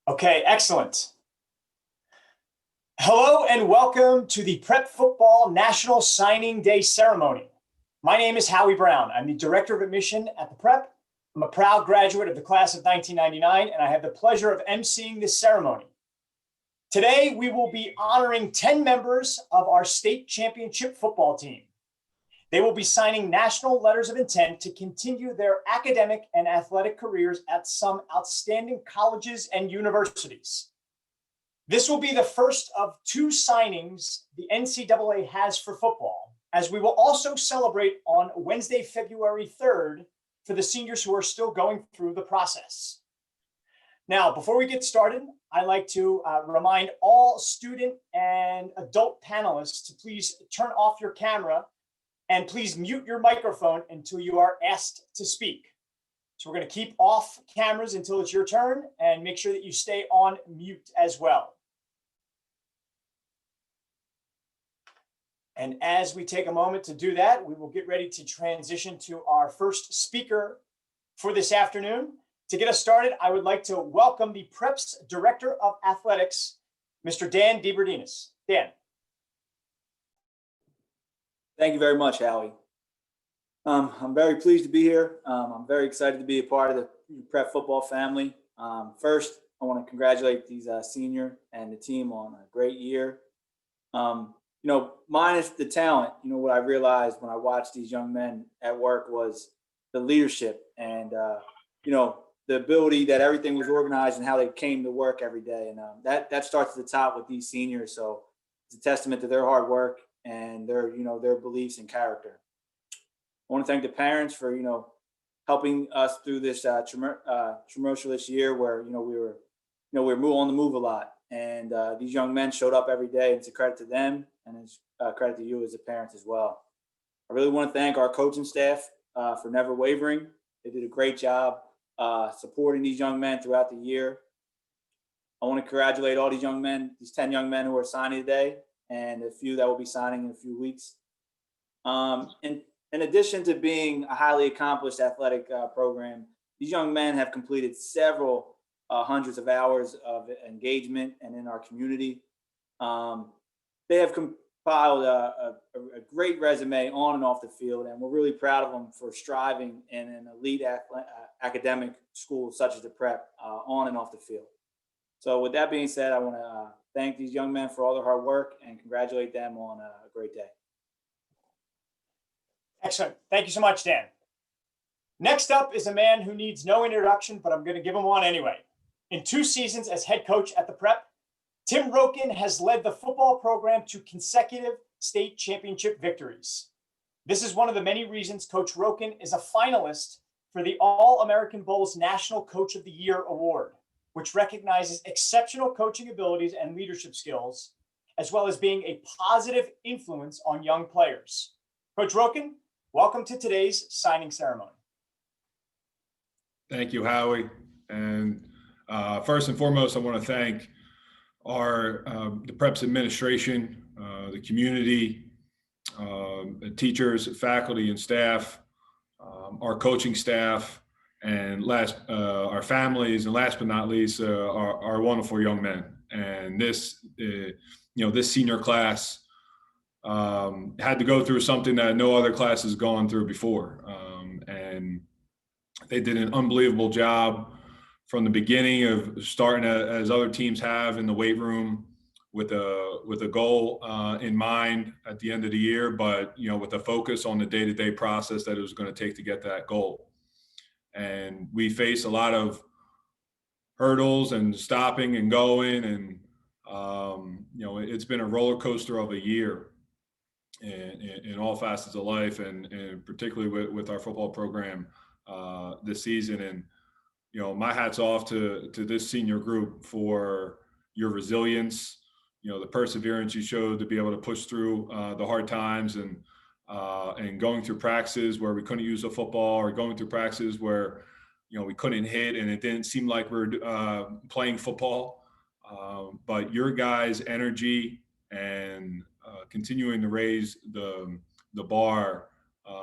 Okay, excellent. Hello and welcome to the Prep Football National Signing Day Ceremony. My name is Howie Brown. I'm the Director of Admission at the Prep. I'm a proud graduate of the class of 1999, and I have the pleasure of emceeing this ceremony. Today, we will be honoring 10 members of our state championship football team. They will be signing national letters of intent to continue their academic and athletic careers at some outstanding colleges and universities. This will be the first of two signings the NCAA has for football, as we will also celebrate on Wednesday, February 3rd for the seniors who are still going through the process. Now, before we get started, I'd like to remind all student and adult panelists to please turn off your camera and please mute your microphone until you are asked to speak. So we're going to keep off cameras until it's your turn and make sure that you stay on mute as well. And as we take a moment to do that, we will get ready to transition to our first speaker for this afternoon. To get us started, I would like to welcome the Prep's Director of Athletics, Mr. Dan DeBerdinis. Dan. Thank you very much, Howie. I'm very pleased to be here. I'm very excited to be a part of the Prep football family. First, I want to congratulate these senior and the team on a great year. Minus the talent, what I realized when I watched these young men at work was the leadership and, the ability that everything was organized and how they came to work every day. And that starts at the top with these seniors. So it's a testament to their hard work and their beliefs and character. I want to thank the parents for, helping us through this tumultuous year where, we were on the move a lot. And these young men showed up every day. It's a credit to them and it's a credit to you as the parents as well. I really want to thank our coaching staff for never wavering. They did a great job supporting these young men throughout the year. I want to congratulate all these young men, these 10 young men who are signing today, and a few that will be signing in a few weeks. In addition to being a highly accomplished athletic program, these young men have completed several hundreds of hours of engagement and in our community. They have compiled a great resume on and off the field, and we're really proud of them for striving in an elite academic school such as the Prep on and off the field. So with that being said, I want to thank these young men for all their hard work and congratulate them on a great day. Excellent. Thank you so much, Dan. Next up is a man who needs no introduction, but I'm going to give him one anyway. In 2 seasons as head coach at the Prep, Tim Rockin has led the football program to consecutive state championship victories. This is one of the many reasons Coach Rockin is a finalist for the All-American Bowl's National Coach of the Year award, which recognizes exceptional coaching abilities and leadership skills, as well as being a positive influence on young players. Coach Rockin, welcome to today's signing ceremony. Thank you, Howie. And first and foremost, I want to thank the Prep's administration, the community, the teachers, faculty, and staff, our coaching staff, and our families, and last but not least, our wonderful young men. And this senior class had to go through something that no other class has gone through before, and they did an unbelievable job from the beginning of starting as other teams have in the weight room with a goal in mind at the end of the year, but with a focus on the day-to-day process that it was going to take to get that goal. And we faced a lot of hurdles and stopping and going, and it's been a roller coaster of a year in all facets of life, and particularly with our football program this season. And my hat's off to this senior group for your resilience, the perseverance you showed to be able to push through the hard times, and going through practices where we couldn't use a football, or going through practices where we couldn't hit and it didn't seem like we're playing football. But your guys' energy and continuing to raise the bar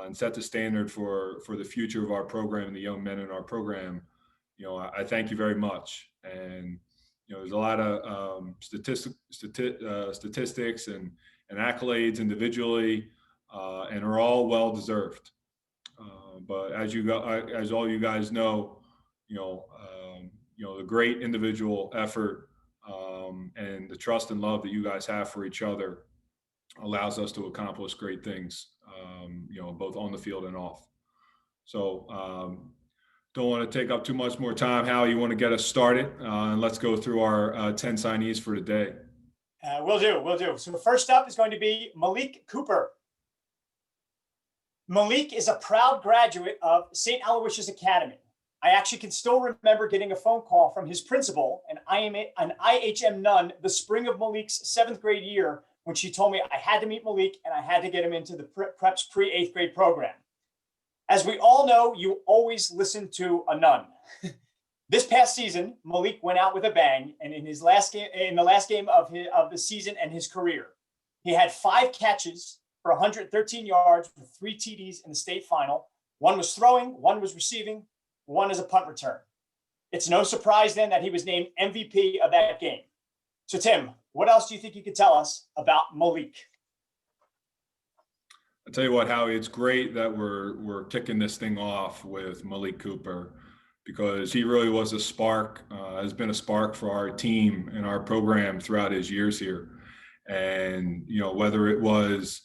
and set the standard for the future of our program and the young men in our program, I thank you very much. And there's a lot of statistics and accolades individually, and are all well deserved. But as all you guys know, the great individual effort and the trust and love that you guys have for each other allows us to accomplish great things, both on the field and off. So don't want to take up too much more time. Howie, you want to get us started? And let's go through our 10 signees for today. Will do. So first up is going to be Malik Cooper. Malik is a proud graduate of St. Aloysius Academy. I actually can still remember getting a phone call from his principal, an IHM nun, the spring of Malik's 7th grade year, when she told me I had to meet Malik and I had to get him into the Prep's pre-8th grade program. As we all know, you always listen to a nun. This past season, Malik went out with a bang, and in the last game of the season and his career, he had 5 catches for 113 yards with 3 TDs in the state final. 1 was throwing, 1 was receiving, 1 is a punt return. It's no surprise then that he was named MVP of that game. So Tim, what else do you think you could tell us about Malik? I'll tell you what, Howie, it's great that we're kicking this thing off with Malik Cooper, because he really was a spark, has been a spark for our team and our program throughout his years here. And, whether it was,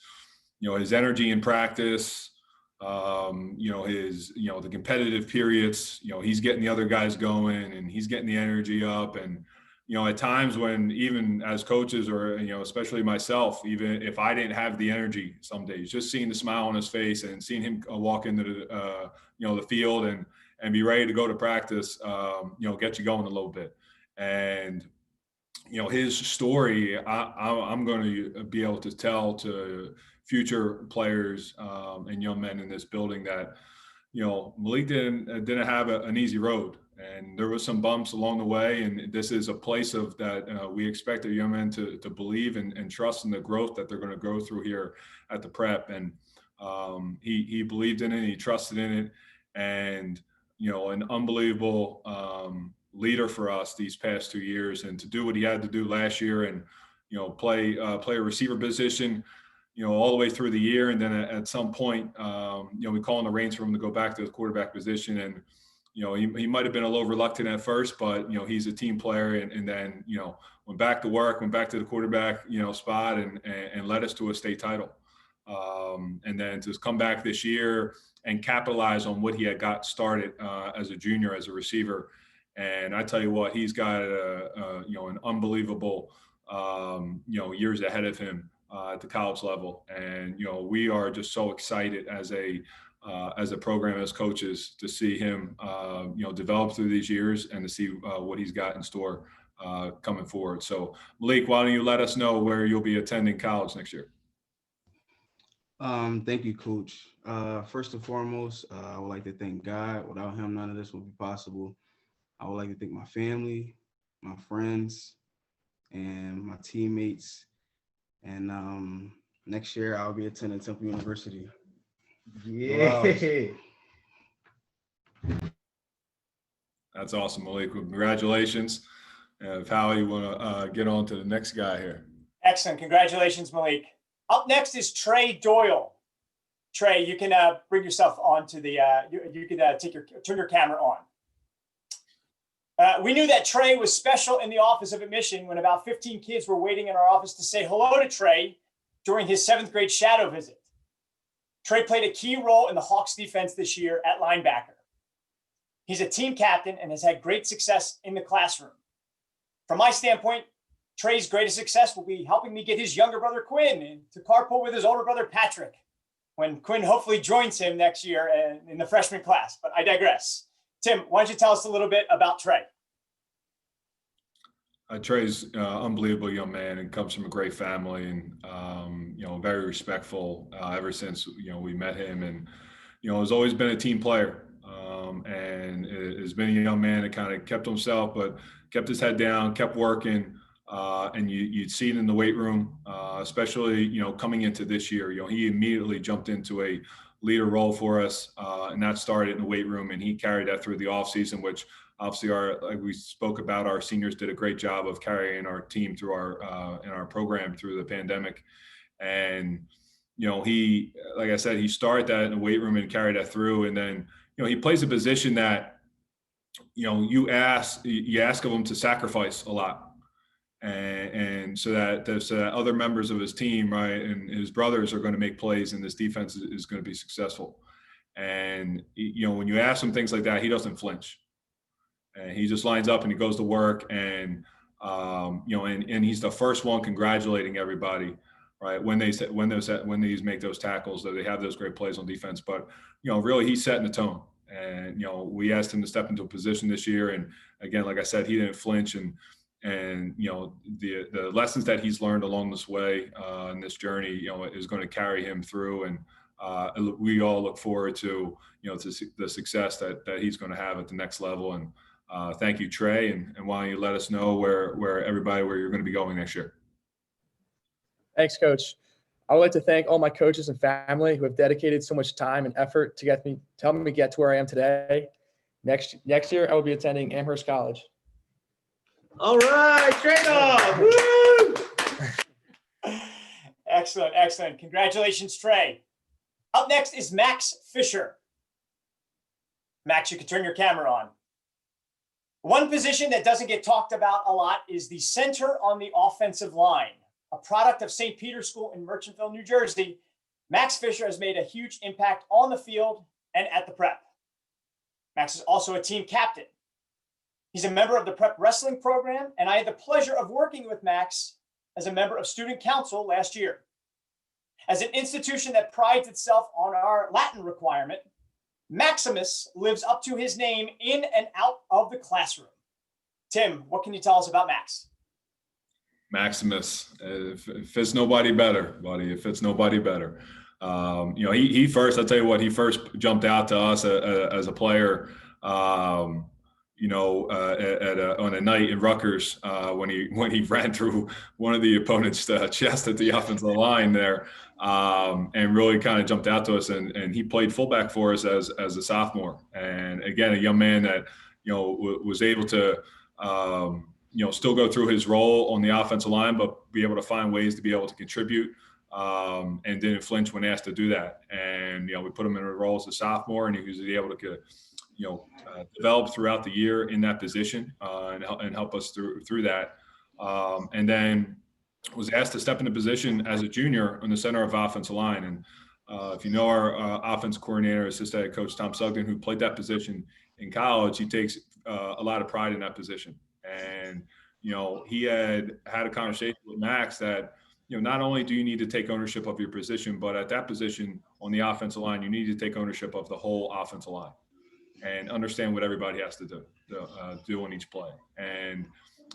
his energy in practice, the competitive periods, he's getting the other guys going and he's getting the energy up. And, at times when even as coaches or, especially myself, even if I didn't have the energy some days, just seeing the smile on his face and seeing him walk into the field and be ready to go to practice, get you going a little bit. And, his story, I'm going to be able to tell to future players and young men in this building that, Malik didn't have an easy road, and there was some bumps along the way. And this is a place of that we expect our young men to believe and trust in the growth that they're going to go through here at the Prep. And he believed in it, he trusted in it, and an unbelievable leader for us these past 2 years, and to do what he had to do last year and play a receiver position all the way through the year. And then at some point, we call on the reins for him to go back to the quarterback position. And, he might have been a little reluctant at first, but, he's a team player. And then, went back to work, went back to the quarterback, spot and led us to a state title. And then to come back this year and capitalize on what he had got started as a junior, as a receiver. And I tell you what, he's got an unbelievable, years ahead of him at the college level. And, we are just so excited as a program, as coaches, to see him, develop through these years and to see what he's got in store coming forward. So Malik, why don't you let us know where you'll be attending college next year? Thank you, Coach. First and foremost, I would like to thank God. Without him, none of this would be possible. I would like to thank my family, my friends, and my teammates. And next year, I'll be attending Temple University. Yeah. That's awesome, Malik. Congratulations. And how you want to get on to the next guy here? Excellent. Congratulations, Malik. Up next is Trey Doyle. Trey, you can bring yourself on to the, you can turn your camera on. We knew that Trey was special in the Office of Admission when about 15 kids were waiting in our office to say hello to Trey during his 7th grade shadow visit. Trey played a key role in the Hawks defense this year at linebacker. He's a team captain and has had great success in the classroom. From my standpoint, Trey's greatest success will be helping me get his younger brother Quinn to carpool with his older brother Patrick when Quinn hopefully joins him next year in the freshman class. But I digress. Tim, why don't you tell us a little bit about Trey? Trey's an unbelievable young man and comes from a great family, and very respectful ever since we met him, and has always been a team player, and has been a young man that kind of kept himself, but kept his head down, kept working, and you'd see it in the weight room, especially coming into this year. He immediately jumped into a leader role for us, and that started in the weight room, and he carried that through the offseason, which obviously like we spoke about, our seniors did a great job of carrying our team through our program through the pandemic. And he, like I said, he started that in the weight room and carried that through. And then he plays a position that you ask of him to sacrifice a lot. And so that other members of his team, right, and his brothers are going to make plays, and this defense is going to be successful. And when you ask him things like that, he doesn't flinch, and he just lines up and he goes to work. And and he's the first one congratulating everybody, right, when these make those tackles, that they have those great plays on defense. But really, he's setting the tone. And we asked him to step into a position this year, and again, like I said, he didn't flinch. And the lessons that he's learned along this way in this journey, is going to carry him through. And we all look forward to to the success that he's going to have at the next level. And thank you, Trey. And why don't you let us know where you're going to be going next year? Thanks, Coach. I would like to thank all my coaches and family who have dedicated so much time and effort to help me get to where I am today. Next year, I will be attending Amherst College. All right, Trey Doyle. Woo! Excellent. Congratulations, Trey. Up next is Max Fischer. Max, you can turn your camera on. One position that doesn't get talked about a lot is the center on the offensive line. A product of St. Peter's School in Merchantville, New Jersey, Max Fischer has made a huge impact on the field and at the Prep. Max is also a team captain. He's a member of the Prep wrestling program, and I had the pleasure of working with Max as a member of student council last year. As an institution that prides itself on our Latin requirement, Maximus lives up to his name in and out of the classroom. Tim, what can you tell us about Max? Maximus, if it's nobody better, buddy, if it's nobody better. He first, I'll tell you what, he first jumped out to us as a player, on a night in Rutgers when he ran through one of the opponent's chest at the offensive line there, and really kind of jumped out to us. And he played fullback for us as a sophomore. And again, a young man that was able to still go through his role on the offensive line, but be able to find ways to be able to contribute, and didn't flinch when asked to do that. And we put him in a role as a sophomore, and he was able to develop throughout the year in that position, and help us through that. And then was asked to step into position as a junior on the center of offensive line. And if you know our offense coordinator, assistant head coach Tom Sugden, who played that position in college, he takes a lot of pride in that position. And he had a conversation with Max that not only do you need to take ownership of your position, but at that position on the offensive line, you need to take ownership of the whole offensive line and understand what everybody has to do on each play. And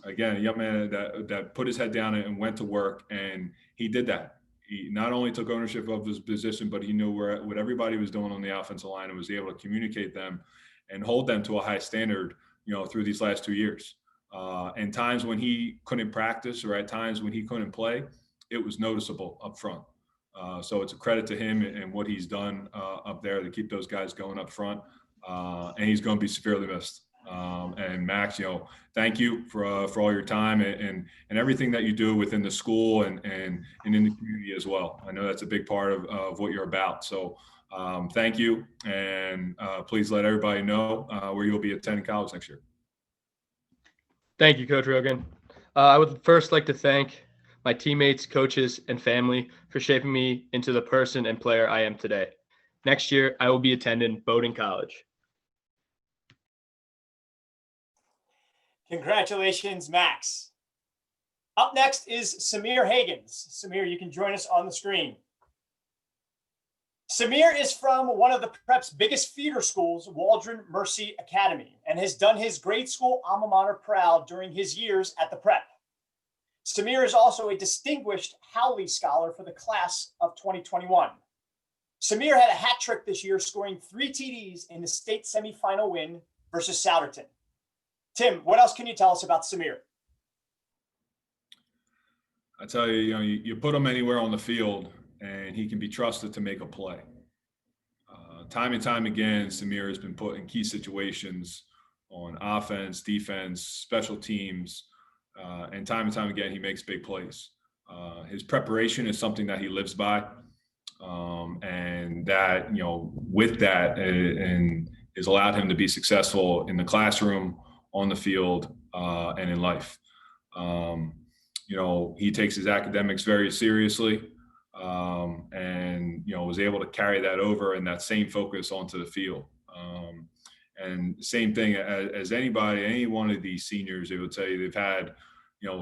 again, a young man that put his head down and went to work, and he did that. He not only took ownership of his position, but he knew what everybody was doing on the offensive line and was able to communicate them and hold them to a high standard, through these last 2 years. And times when he couldn't practice, or at times when he couldn't play, it was noticeable up front. So it's a credit to him and what he's done up there to keep those guys going up front. And he's going to be severely missed. And Max, thank you for all your time and everything that you do within the school and in the community as well. I know that's a big part of what you're about. So thank you. And please let everybody know where you'll be attending college next year. Thank you, Coach Rogan. I would first like to thank my teammates, coaches, and family for shaping me into the person and player I am today. Next year, I will be attending Bowdoin College. Congratulations, Max. Up next is Samir Hagans. Samir, you can join us on the screen. Samir is from one of the Prep's biggest feeder schools, Waldron Mercy Academy, and has done his grade school alma mater proud during his years at the Prep. Samir is also a distinguished Howley Scholar for the class of 2021. Samir had a hat trick this year, scoring 3 TDs in the state semifinal win versus Souderton. Tim, what else can you tell us about Samir? I tell you, you put him anywhere on the field, and he can be trusted to make a play. time and time again, Sahmir has been put in key situations on offense, defense, special teams, and time again, he makes big plays. His preparation is something that he lives by, and that, with that, and has allowed him to be successful in the classroom, on the field, and in life. He takes his academics very seriously, and was able to carry that over and that same focus onto the field. And same thing as any one of these seniors, they would tell you they've had,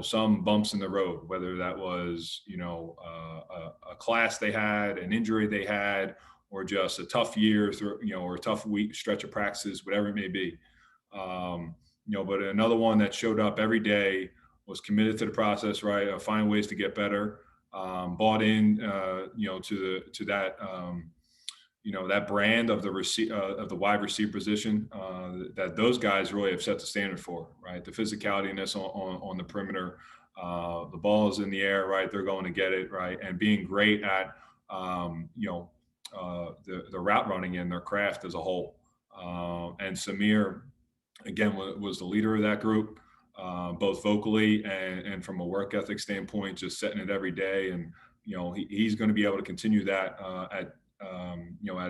some bumps in the road, whether that was, a class they had, an injury they had, or just a tough year through, or a tough week stretch of practices, whatever it may be. But another one that showed up every day, was committed to the process, right? Find ways to get better, bought in, to that, that brand of the wide receiver position, that those guys really have set the standard for, right? The physicality on the perimeter, the ball is in the air, right? They're going to get it, right? And being great at, the route running and their craft as a whole. And Sahmir, again, was the leader of that group, both vocally and from a work ethic standpoint, just setting it every day. And, he's going to be able to continue that at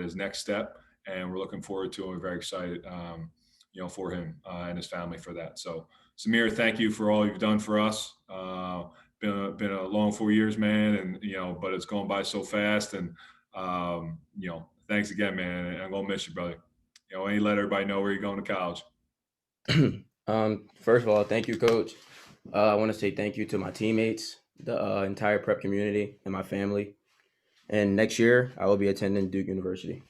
his next step. And we're looking forward to it. We're very excited, for him and his family for that. So, Sahmir, thank you for all you've done for us. Been a long 4 years, man. And, but it's gone by so fast. And, thanks again, man. And I'm going to miss you, brother. And let everybody know where you're going to college. First of all, thank you, Coach. I want to say thank you to my teammates, the entire prep community, and my family. And next year, I will be attending Duke University.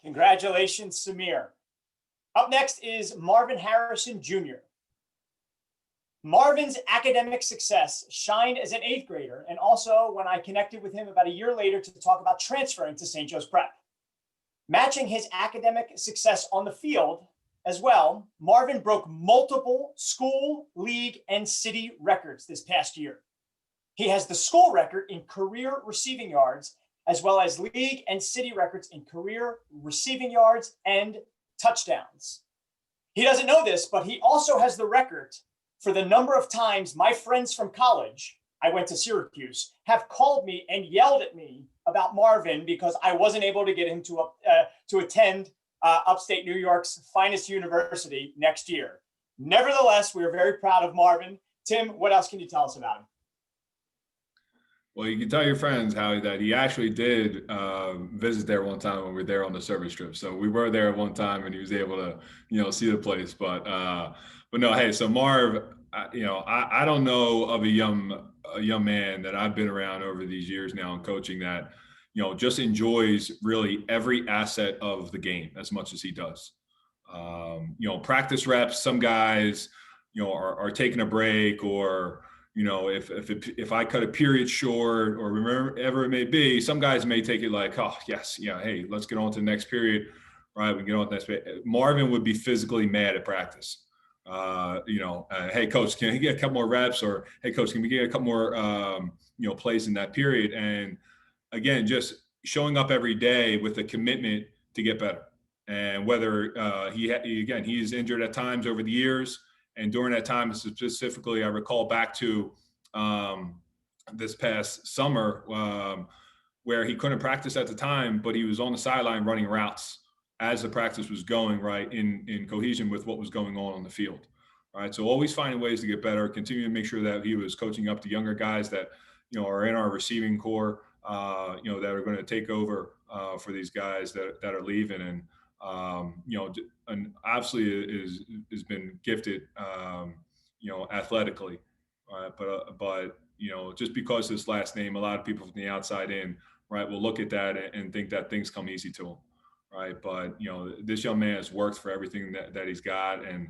Congratulations, Sahmir. Up next is Marvin Harrison Jr. Marvin's academic success shined as an 8th grader, and also when I connected with him about a year later to talk about transferring to St. Joe's Prep. Matching his academic success on the field as well, Marvin broke multiple school, league, and city records this past year. He has the school record in career receiving yards, as well as league and city records in career receiving yards and touchdowns. He doesn't know this, but he also has the record for the number of times my friends from college, I went to Syracuse, have called me and yelled at me about Marvin because I wasn't able to get him to attend upstate New York's finest university next year. Nevertheless, we are very proud of Marvin. Tim, what else can you tell us about him? Well, you can tell your friends, Howie, that he actually did visit there one time when we were there on the service trip. So we were there at one time, and he was able to, see the place. But no, hey, so Marv, I don't know of a young man that I've been around over these years now in coaching that, just enjoys really every asset of the game as much as he does. Practice reps, some guys, are taking a break, or, if I cut a period short or whatever it may be, some guys may take it like, oh, yes, yeah, hey, let's get on to the next period, right? We can get on to the next period. Marvin would be physically mad at practice. Hey, coach, can he get a couple more reps? Or, hey, coach, can we get a couple more, plays in that period? And again, just showing up every day with a commitment to get better. And whether he is injured at times over the years, and during that time specifically, I recall back to this past summer where he couldn't practice at the time, but he was on the sideline running routes as the practice was going, right, in cohesion with what was going on the field, right? So always finding ways to get better, continue to make sure that he was coaching up the younger guys that, are in our receiving core, that are going to take over for these guys that are leaving. And, and obviously has been gifted, athletically, but just because his last name, a lot of people from the outside in, right, will look at that and think that things come easy to him, right? But, this young man has worked for everything that he's got, and,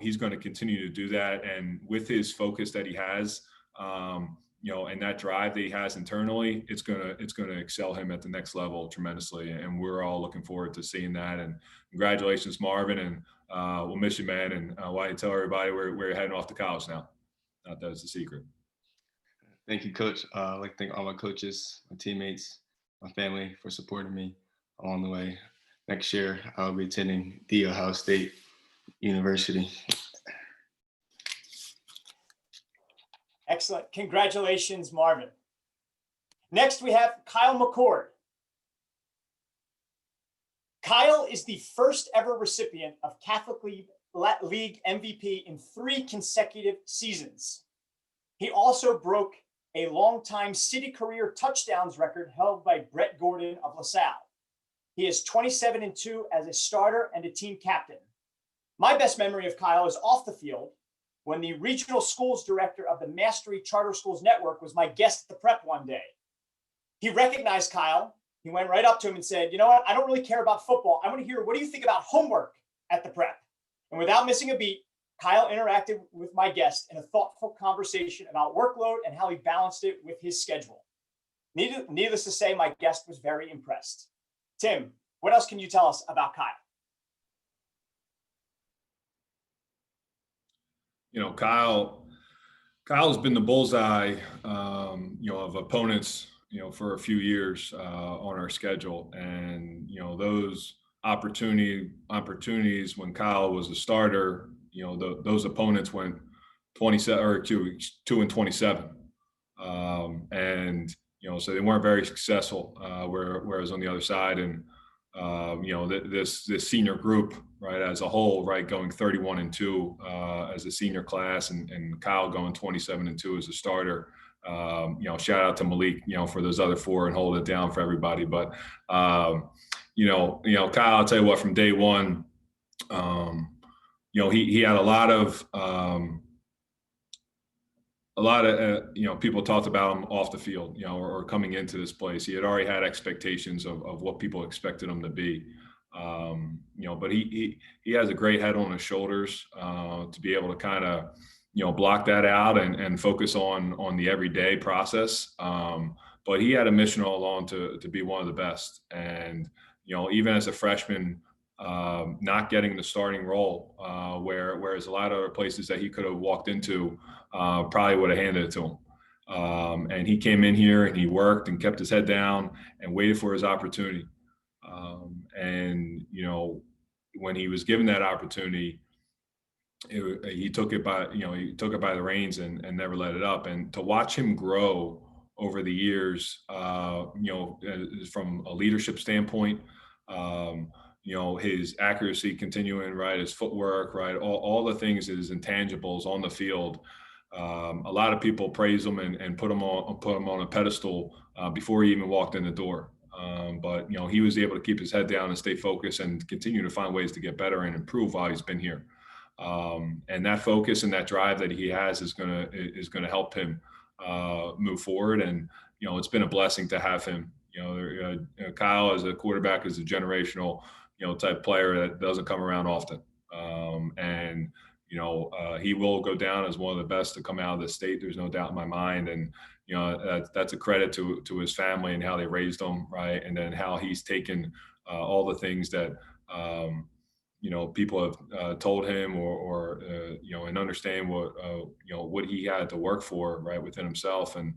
he's going to continue to do that. And with his focus that he has, and that drive that he has internally, it's gonna excel him at the next level tremendously. And we're all looking forward to seeing that. And congratulations, Marvin. And we'll miss you, man. And why don't you tell everybody we're heading off to college now? Not that it's a secret. Thank you, Coach. I'd like to thank all my coaches, my teammates, my family for supporting me along the way. Next year, I'll be attending The Ohio State University. Excellent. Congratulations, Marvin. Next, we have Kyle McCord. Kyle is the first ever recipient of Catholic League MVP in 3 consecutive seasons. He also broke a longtime city career touchdowns record held by Brett Gordon of LaSalle. He is 27-2 as a starter and a team captain. My best memory of Kyle is off the field when the regional schools director of the Mastery Charter Schools Network was my guest at the prep one day. He recognized Kyle. He went right up to him and said, "You know what? I don't really care about football. I want to hear, what do you think about homework at the prep?" And without missing a beat, Kyle interacted with my guest in a thoughtful conversation about workload and how he balanced it with his schedule. Needless to say, my guest was very impressed. Tim, what else can you tell us about Kyle? Kyle's been the bullseye, of opponents, for a few years on our schedule. And, those opportunities when Kyle was a starter, those opponents went 27 or 2-27. So they weren't very successful, whereas on the other side, and this senior group, right, as a whole, right, going 31-2 as a senior class, and Kyle going 27-2 as a starter. Shout out to Malik, for those other 4 and hold it down for everybody. But Kyle, I'll tell you what, from day one, he had a lot of people talked about him off the field, or coming into this place. He had already had expectations of what people expected him to be. But he has a great head on his shoulders to be able to kind of, block that out and focus on the everyday process. But he had a mission all along to be one of the best. And, even as a freshman, not getting the starting role, whereas a lot of other places that he could have walked into probably would have handed it to him. And he came in here and he worked and kept his head down and waited for his opportunity. When he was given that opportunity, he took it by the reins and never let it up. And to watch him grow over the years, from a leadership standpoint, his accuracy continuing, right, his footwork, right, all the things, his intangibles on the field. A lot of people praise him and put him on a pedestal before he even walked in the door. But he was able to keep his head down and stay focused and continue to find ways to get better and improve while he's been here. And that focus and that drive that he has is gonna help him move forward. And it's been a blessing to have him. Kyle as a quarterback is a generational type player that doesn't come around often. He will go down as one of the best to come out of the state. There's no doubt in my mind. And that's a credit to his family and how they raised him, right? And then how he's taken all the things that people have told him or and understand what he had to work for, right, within himself. And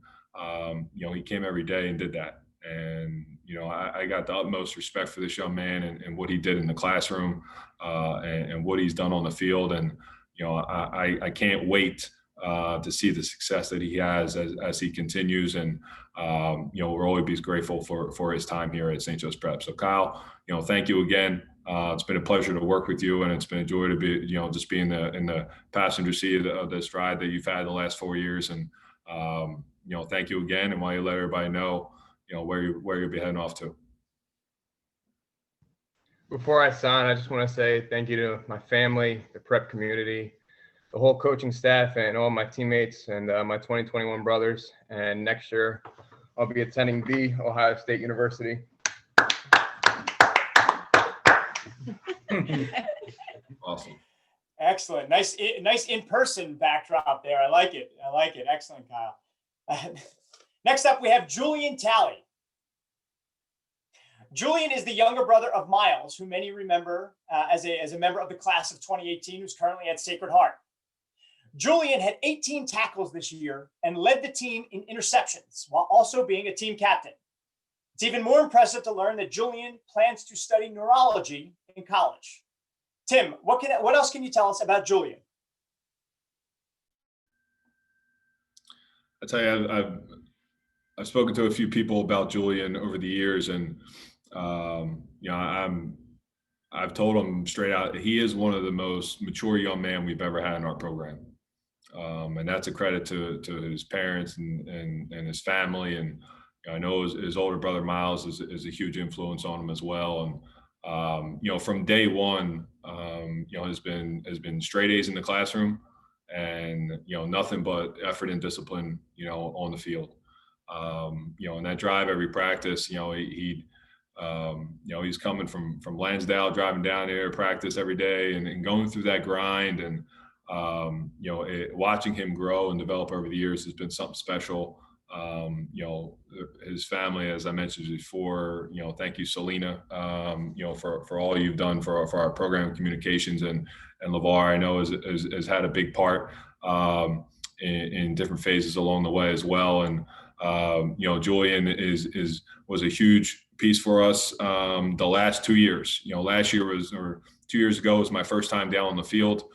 he came every day and did that. And I got the utmost respect for this young man and what he did in the classroom and what he's done on the field. And I can't wait to see the success that he has as he continues. And we'll always be grateful for his time here at St. Joe's Prep. So Kyle, thank you again. It's been a pleasure to work with you, and it's been a joy to be, just be in the passenger seat of this ride that you've had the last 4 years. And thank you again. And while you let everybody know, where you'll be heading off to. Before I sign, I just want to say thank you to my family, the prep community, the whole coaching staff, and all my teammates and my 2021 brothers. And next year, I'll be attending The Ohio State University. Awesome. Excellent. Nice in-person backdrop there. I like it. Excellent, Kyle. Next up, we have Julian Talley. Julian is the younger brother of Miles, who many remember as a member of the class of 2018, who's currently at Sacred Heart. Julian had 18 tackles this year and led the team in interceptions while also being a team captain. It's even more impressive to learn that Julian plans to study neurology in college. Tim, what else can you tell us about Julian? I tell you, I've spoken to a few people about Julian over the years, and you know, I've told them straight out, he is one of the most mature young men we've ever had in our program, and that's a credit to his parents and his family. And you know, I know his older brother Miles is a huge influence on him as well. And you know, from day one, you know, has been straight A's in the classroom, and you know, nothing but effort and discipline, you know, on the field. You know, and that drive every practice, you know, you know, he's coming from Lansdale, driving down here, practice every day, and going through that grind. And you know, watching him grow and develop over the years has been something special. You know, his family, as I mentioned before, you know, thank you, Selena, you know, for all you've done for our program communications, and LeVar, I know has had a big part in different phases along the way as well. And you know, Julian was a huge piece for us the last 2 years. You know, last year or 2 years ago was my first time down on the field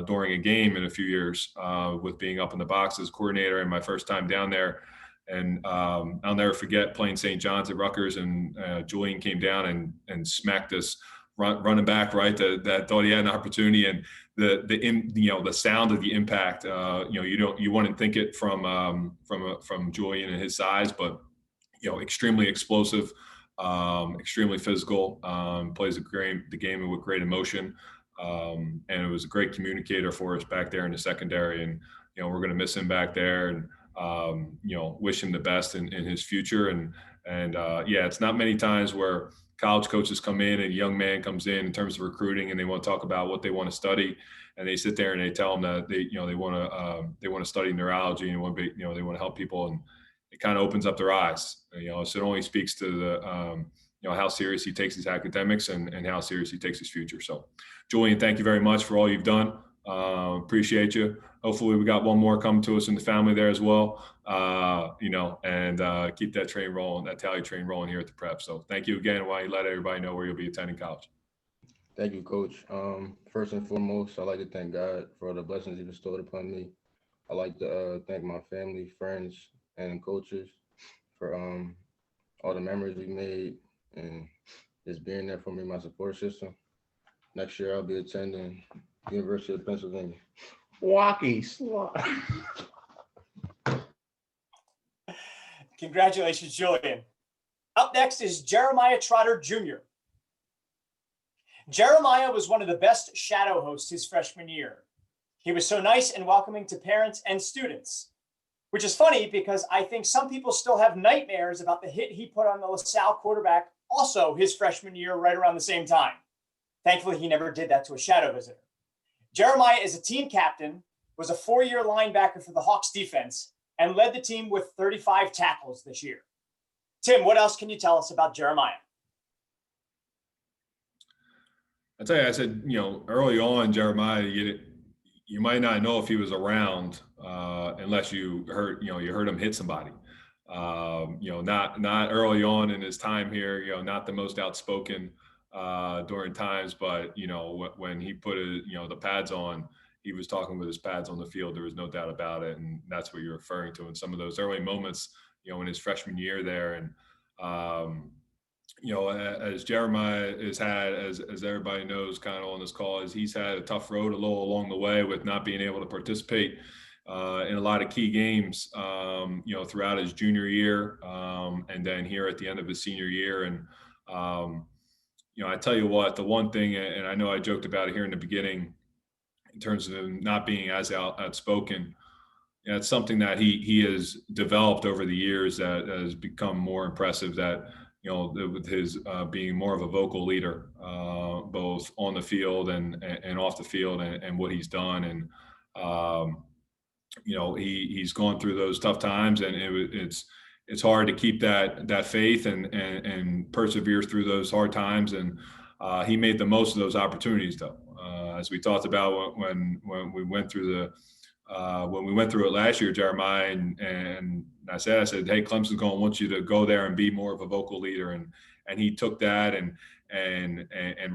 during a game in a few years, with being up in the box as coordinator, and my first time down there. And I'll never forget playing St. John's at Rutgers, and Julian came down and smacked us running back, right, that thought he had an opportunity. And you know, the sound of the impact, you know, you wouldn't think it from Julian and his size, but you know, extremely explosive, extremely physical, plays the game with great emotion, and it was a great communicator for us back there in the secondary. And you know, we're going to miss him back there, and you know, wish him the best in his future. And yeah, it's not many times where college coaches come in and a young man comes in terms of recruiting, and they want to talk about what they want to study, and they sit there and they tell them that they want to study neurology, and they want to help people, and it kind of opens up their eyes. You know, so it only speaks to the you know, how serious he takes his academics and how serious he takes his future. So, Julian, thank you very much for all you've done. Appreciate you. Hopefully we got one more coming to us in the family there as well, you know, and keep that train rolling, that Talley train rolling here at the prep. So thank you again. Why you let everybody know where you'll be attending college. Thank you, Coach. First and foremost, I'd like to thank God for the blessings he bestowed upon me. I'd like to thank my family, friends, and coaches for all the memories we made and just being there for me, my support system. Next year, I'll be attending University of Pennsylvania. Walkie slot. Congratulations, Julian. Up next is Jeremiah Trotter Jr. Jeremiah was one of the best shadow hosts his freshman year. He was so nice and welcoming to parents and students, which is funny because I think some people still have nightmares about the hit he put on the LaSalle quarterback also his freshman year right around the same time. Thankfully, he never did that to a shadow visitor. Jeremiah is a team captain, was a 4-year linebacker for the Hawks defense, and led the team with 35 tackles this year. Tim, what else can you tell us about Jeremiah? I tell you, I said, you know, early on, Jeremiah, you might not know if he was around unless you heard him hit somebody. You know, not early on in his time here, you know, not the most outspoken during times, but you know, when he put the pads on, he was talking with his pads on the field. There was no doubt about it, and that's what you're referring to in some of those early moments, you know, in his freshman year there. And you know, as Jeremiah has had, as everybody knows, kind of on this call, is he's had a tough road a little along the way with not being able to participate in a lot of key games, you know, throughout his junior year, and then here at the end of his senior year. And you know, I tell you what, the one thing, and I know I joked about it here in the beginning, in terms of him not being as outspoken, you know, it's something that he has developed over the years that has become more impressive. That, you know, with his being more of a vocal leader, both on the field and off the field, and what he's done. And you know, he's gone through those tough times, and it's hard to keep that faith and persevere through those hard times. And he made the most of those opportunities, though. As we talked about when we went through when we went through it last year, Jeremiah, and I said, hey, Clemson's going to want you to go there and be more of a vocal leader. And he took that and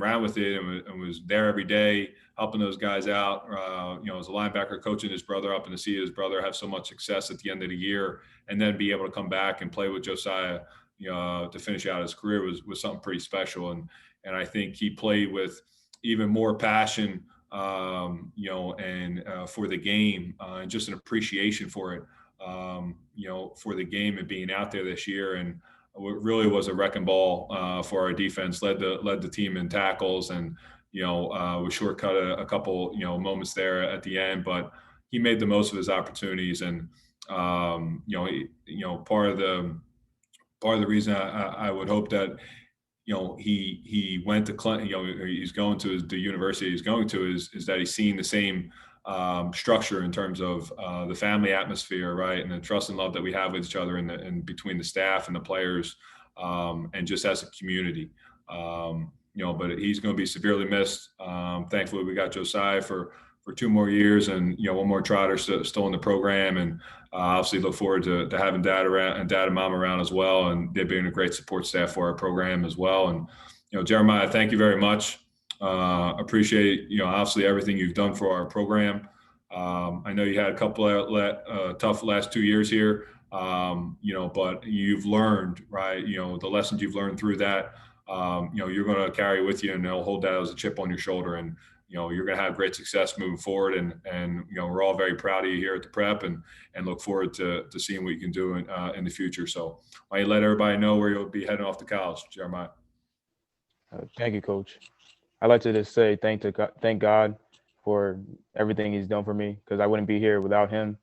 ran with it and was there every day helping those guys out. As a linebacker, coaching his brother up, and to see his brother have so much success at the end of the year, and then be able to come back and play with Josiah, to finish out his career was something pretty special. And I think he played with even more passion, for the game, and just an appreciation for it, for the game and being out there this year. And it really was a wrecking ball for our defense. Led the team in tackles, and we shortcut a couple moments there at the end, but he made the most of his opportunities. And part of the reason I would hope that he went to Clemson, he's going to the university he's going to is that he's seeing the same structure in terms of the family atmosphere, right, and the trust and love that we have with each other and between the staff and the players, and just as a community. But he's going to be severely missed. Thankfully, we got Josiah for 2 more years, and one more Trotter still in the program, and obviously look forward to having Dad around and Dad and Mom around as well, and they've been a great support staff for our program as well. And Jeremiah, thank you very much. Appreciate obviously everything you've done for our program. I know you had a couple of tough last 2 years here, but you've learned, right? The lessons you've learned through that, you're going to carry with you, and they'll hold that as a chip on your shoulder. And you're going to have great success moving forward, and we're all very proud of you here at the Prep, and look forward to seeing what you can do in the future. So why don't you let everybody know where you'll be heading off to college, Jeremiah? Thank you, Coach. I'd like to just say thank God for everything he's done for me, because I wouldn't be here without him.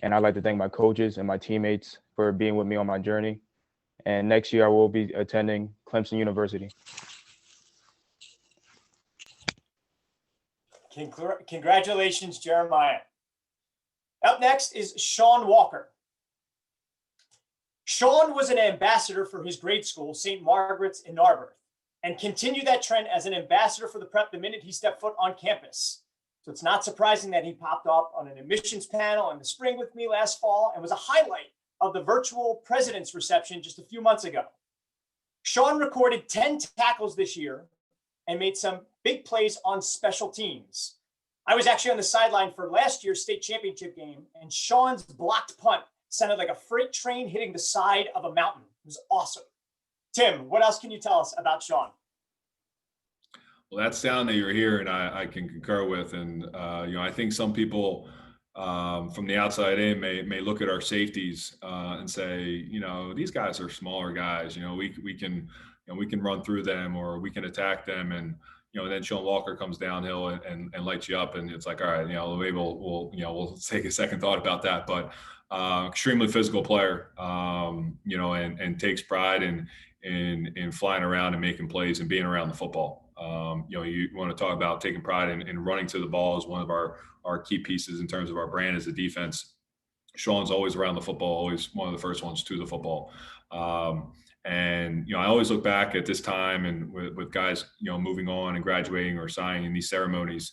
And I'd like to thank my coaches and my teammates for being with me on my journey. And next year I will be attending Clemson University. Congratulations, Jeremiah. Up next is Shawn Walker. Shawn was an ambassador for his grade school, St. Margaret's in Narberth, and continued that trend as an ambassador for the Prep the minute he stepped foot on campus. So it's not surprising that he popped up on an admissions panel in the spring with me last fall and was a highlight of the virtual president's reception just a few months ago. Shawn recorded 10 tackles this year and made some big plays on special teams. I was actually on the sideline for last year's state championship game, and Shawn's blocked punt sounded like a freight train hitting the side of a mountain. It was awesome. Tim, what else can you tell us about Shawn? Well, that sound that you're hearing, I can concur with. And, I think some people from the outside in may look at our safeties and say, these guys are smaller guys. We can run through them, or we can attack them. And, then Shawn Walker comes downhill and lights you up. And it's like, all right, maybe we'll take a second thought about that. But extremely physical player, and takes pride in flying around and making plays and being around the football. You want to talk about taking pride in running to the ball is one of our key pieces in terms of our brand as a defense. Shawn's always around the football, always one of the first ones to the football. I always look back at this time and with guys, moving on and graduating or signing in these ceremonies.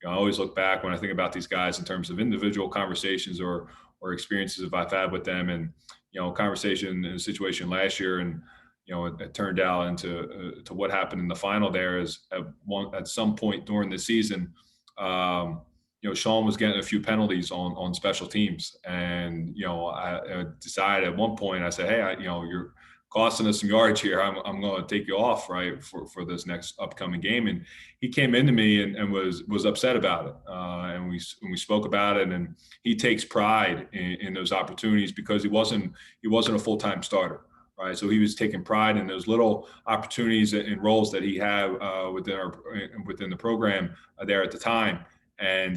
I always look back when I think about these guys in terms of individual conversations or experiences I've had with them, and conversation in a situation last year, and it turned out into to what happened in the final. There is at some point during the season, Shawn was getting a few penalties on special teams, and I decided at one point, I said, hey, you're costing us some yardage here. I'm going to take you off, right, for this next upcoming game. And he came into me and was upset about it. And we spoke about it, and he takes pride in those opportunities because he wasn't a full-time starter, right? So he was taking pride in those little opportunities and roles that he had within the program there at the time. And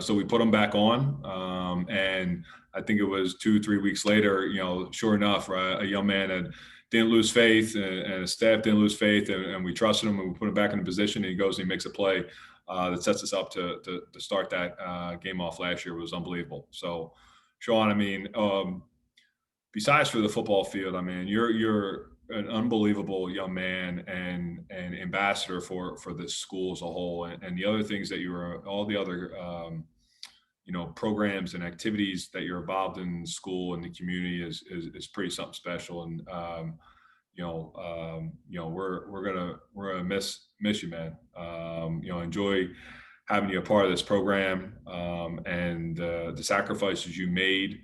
so we put him back on, and I think it was 2-3 weeks later, sure enough, right, a young man that didn't lose faith, and his staff didn't lose faith, and we trusted him, and we put him back in a position, and he goes and he makes a play that sets us up to start that game off last year. It was unbelievable. So, Shawn, besides for the football field, you're an unbelievable young man and ambassador for this school as a whole. And the other things that all the other, programs and activities that you're involved in school and the community is pretty something special. And, we're gonna miss you, man. Enjoy having you a part of this program, and the sacrifices you made,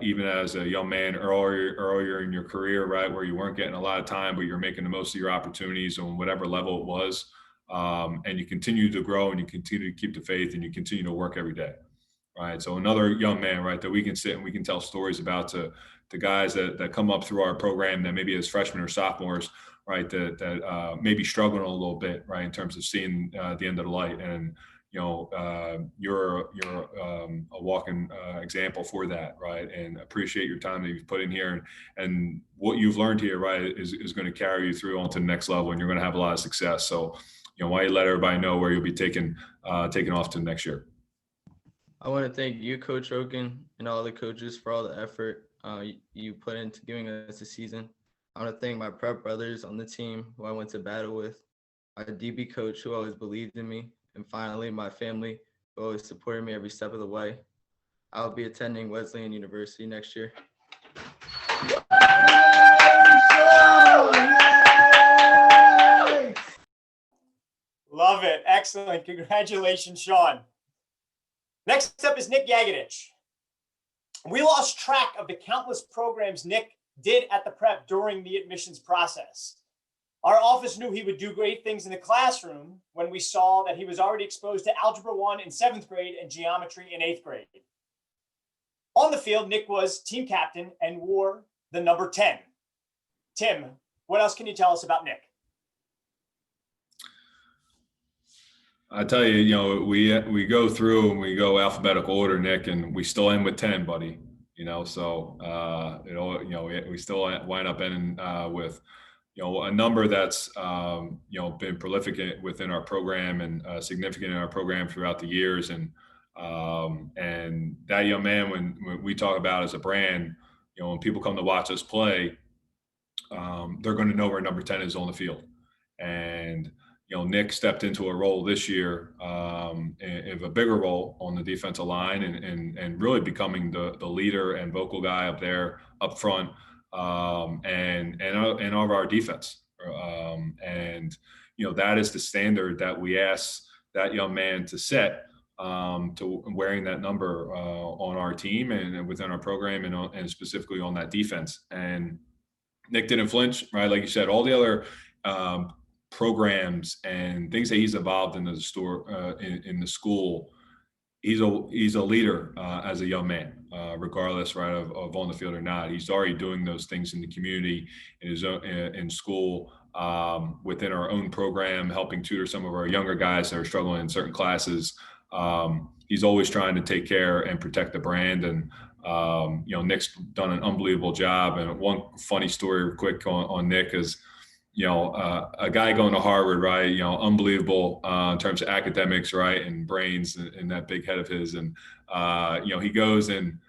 even as a young man earlier in your career, right, where you weren't getting a lot of time, but you're making the most of your opportunities on whatever level it was. And you continue to grow, and you continue to keep the faith, and you continue to work every day. Right. So another young man, right, that we can sit and we can tell stories about to guys that come up through our program that maybe as freshmen or sophomores, right, that maybe struggling a little bit, right, in terms of seeing the end of the light. And, you're a walking example for that, right, and appreciate your time that you've put in here, and what you've learned here, right, is going to carry you through onto the next level, and you're going to have a lot of success. So, why don't you let everybody know where you'll be taking off to next year. I want to thank you, Coach Rockin, and all the coaches for all the effort you put into giving us a season. I want to thank my prep brothers on the team who I went to battle with, my DB coach who always believed in me, and finally my family who always supported me every step of the way. I'll be attending Wesleyan University next year. Love it. Excellent. Congratulations, Shawn. Next up is Nick Yagodich. We lost track of the countless programs Nick did at the prep during the admissions process. Our office knew he would do great things in the classroom when we saw that he was already exposed to Algebra 1 in 7th grade and Geometry in 8th grade. On the field, Nick was team captain and wore the number 10. Tim, what else can you tell us about Nick? I tell you, we go through and we go alphabetical order, Nick, and we still end with 10, buddy. So we still wind up ending with a number that's been prolific within our program and significant in our program throughout the years. And that young man, when we talk about as a brand, when people come to watch us play, they're going to know where number 10 is on the field. And Nick stepped into a role this year, of a bigger role on the defensive line, and really becoming the leader and vocal guy up there, up front, and of our defense. That is the standard that we ask that young man to set, to wearing that number on our team and within our program, and specifically on that defense. And Nick didn't flinch, right? Like you said, all the other programs and things that he's involved in the school, he's a leader as a young man, regardless, right, of on the field or not. He's already doing those things in the community, in school, within our own program, helping tutor some of our younger guys that are struggling in certain classes. He's always trying to take care and protect the brand. And Nick's done an unbelievable job. And one funny story quick on Nick is, a guy going to Harvard, right, unbelievable in terms of academics, right, and brains and that big head of his. And, he goes and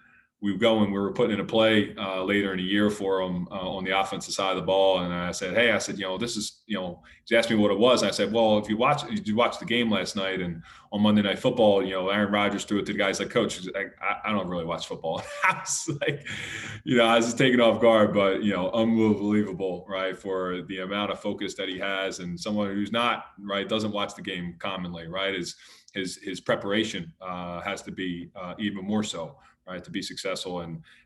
we were putting in a play later in the year for him on the offensive side of the ball. And I said, this is, he asked me what it was. And I said, well, did you watch the game last night? And on Monday Night Football, Aaron Rodgers threw it to the guys like, Coach, I don't really watch football. I was like, I was just taken off guard, but, unbelievable, right, for the amount of focus that he has. And someone who's not, right, doesn't watch the game commonly, right, is his preparation has to be even more so, right, to be successful.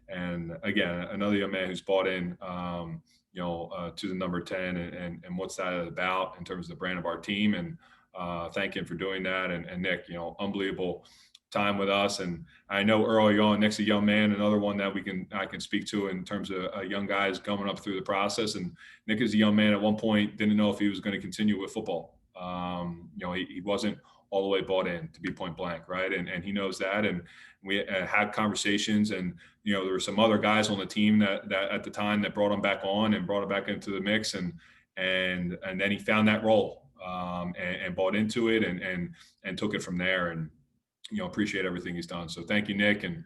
And again, another young man who's bought in, to the number 10 and what's that about in terms of the brand of our team. And thank him for doing that. And Nick, unbelievable time with us. And I know early on, Nick's a young man, another one that I can speak to in terms of young guys coming up through the process. And Nick is a young man at one point, didn't know if he was going to continue with football. He wasn't all the way bought in, to be point blank, right? And he knows that. And we had conversations, and there were some other guys on the team that at the time that brought him back on and brought him back into the mix, and then he found that role and bought into it and took it from there. And appreciate everything he's done. So thank you, Nick, and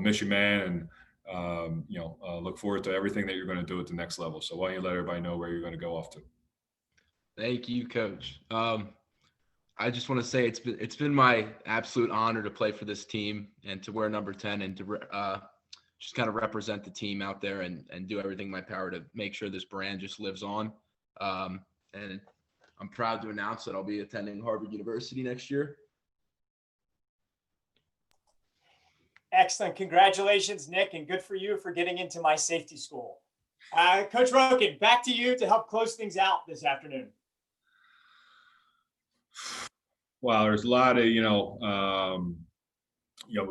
miss you, man. And look forward to everything that you're going to do at the next level. So why don't you let everybody know where you're going to go off to? Thank you, Coach. I just want to say it's been my absolute honor to play for this team and to wear number 10 and to just kind of represent the team out there and do everything in my power to make sure this brand just lives on. And I'm proud to announce that I'll be attending Harvard University next year. Excellent. Congratulations, Nick, and good for you for getting into my safety school. Coach Rockin, back to you to help close things out this afternoon. Wow, there's a lot of, we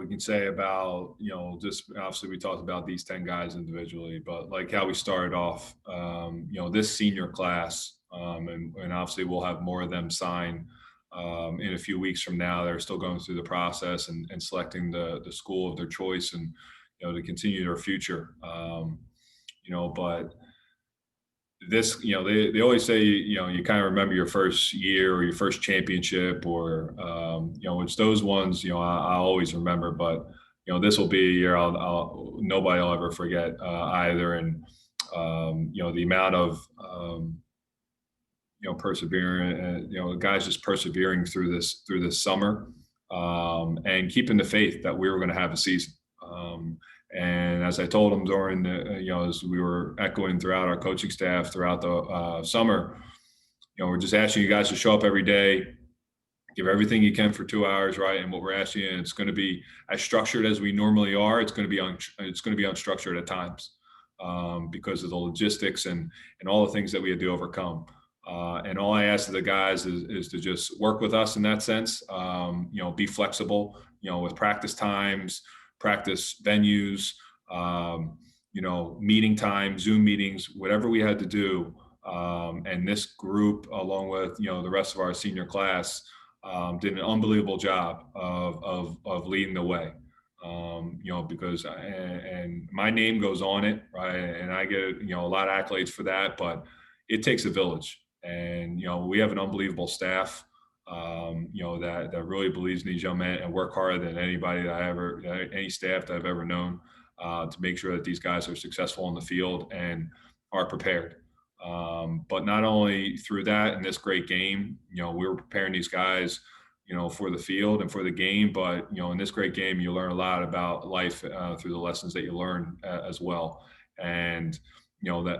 can say about, just obviously we talked about these 10 guys individually, but like how we started off, this senior class, and obviously we'll have more of them sign in a few weeks from now. They're still going through the process and selecting the school of their choice and, to continue their future. But this, they always say, you kind of remember your first year or your first championship or, it's those ones, I always remember, but, this will be a year nobody will ever forget either. And, the amount of, persevering, the guys just persevering through this summer and keeping the faith that we were going to have a season. And as I told them during the, as we were echoing throughout our coaching staff throughout the summer, we're just asking you guys to show up every day, give everything you can for 2 hours, right? And what we're asking you, it's going to be as structured as we normally are. It's going to be unstructured at times because of the logistics and all the things that we had to overcome. And all I ask of the guys is to just work with us in that sense. Be flexible, with practice times, practice venues, meeting time, Zoom meetings, whatever we had to do. And this group, along with, the rest of our senior class, did an unbelievable job of leading the way. Because and my name goes on it, right? And I get, a lot of accolades for that, but it takes a village. And, we have an unbelievable staff, that really believes in these young men and work harder than anybody any staff that I've ever known, to make sure that these guys are successful in the field and are prepared. But not only through that and this great game, we were preparing these guys, for the field and for the game, but, in this great game, you learn a lot about life through the lessons that you learn as well. And,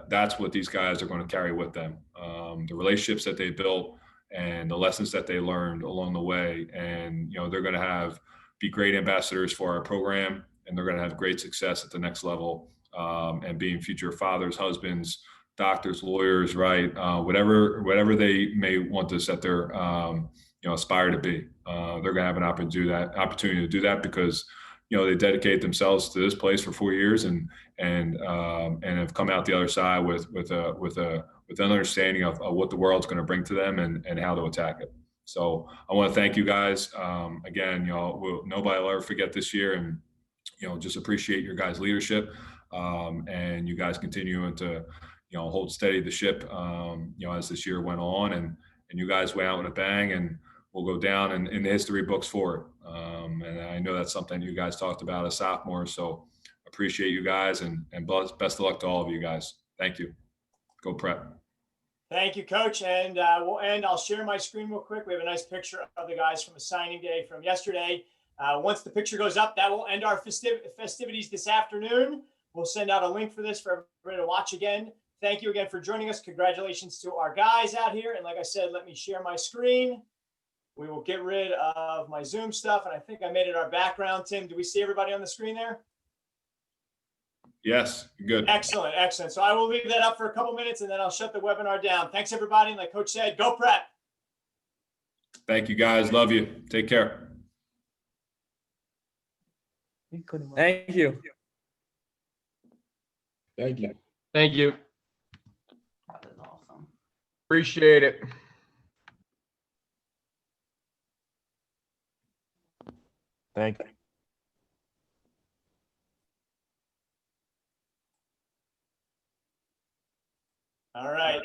that's what these guys are going to carry with them. The relationships that they built and the lessons that they learned along the way. And, they're going to be great ambassadors for our program, and they're going to have great success at the next level, and being future fathers, husbands, doctors, lawyers, right? Whatever they may want to set their, aspire to be. They're going to have an opportunity to do that because, they dedicated themselves to this place for 4 years and have come out the other side with an understanding of what the world's going to bring to them and how to attack it. So I want to thank you guys again. Nobody will ever forget this year, and just appreciate your guys' leadership, and you guys continuing to hold steady the ship as this year went on, and you guys went out with a bang, and we'll go down in the history books for it. And I know that's something you guys talked about as sophomores. So appreciate you guys, and best of luck to all of you guys. Thank you. Go Prep. Thank you, Coach. And we'll end. I'll share my screen real quick. We have a nice picture of the guys from a signing day from yesterday. Once the picture goes up, that will end our festivities this afternoon. We'll send out a link for this for everybody to watch again. Thank you again for joining us. Congratulations to our guys out here. And like I said, let me share my screen. We will get rid of my Zoom stuff. And I think I made it our background. Tim, do we see everybody on the screen there? Yes, good. Excellent, excellent. So I will leave that up for a couple minutes and then I'll shut the webinar down. Thanks, everybody. And like Coach said, go Prep. Thank you, guys. Love you. Take care. Thank you. Thank you. Thank you. That is awesome. Appreciate it. Thank you. All right.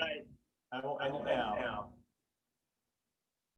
I will end it now.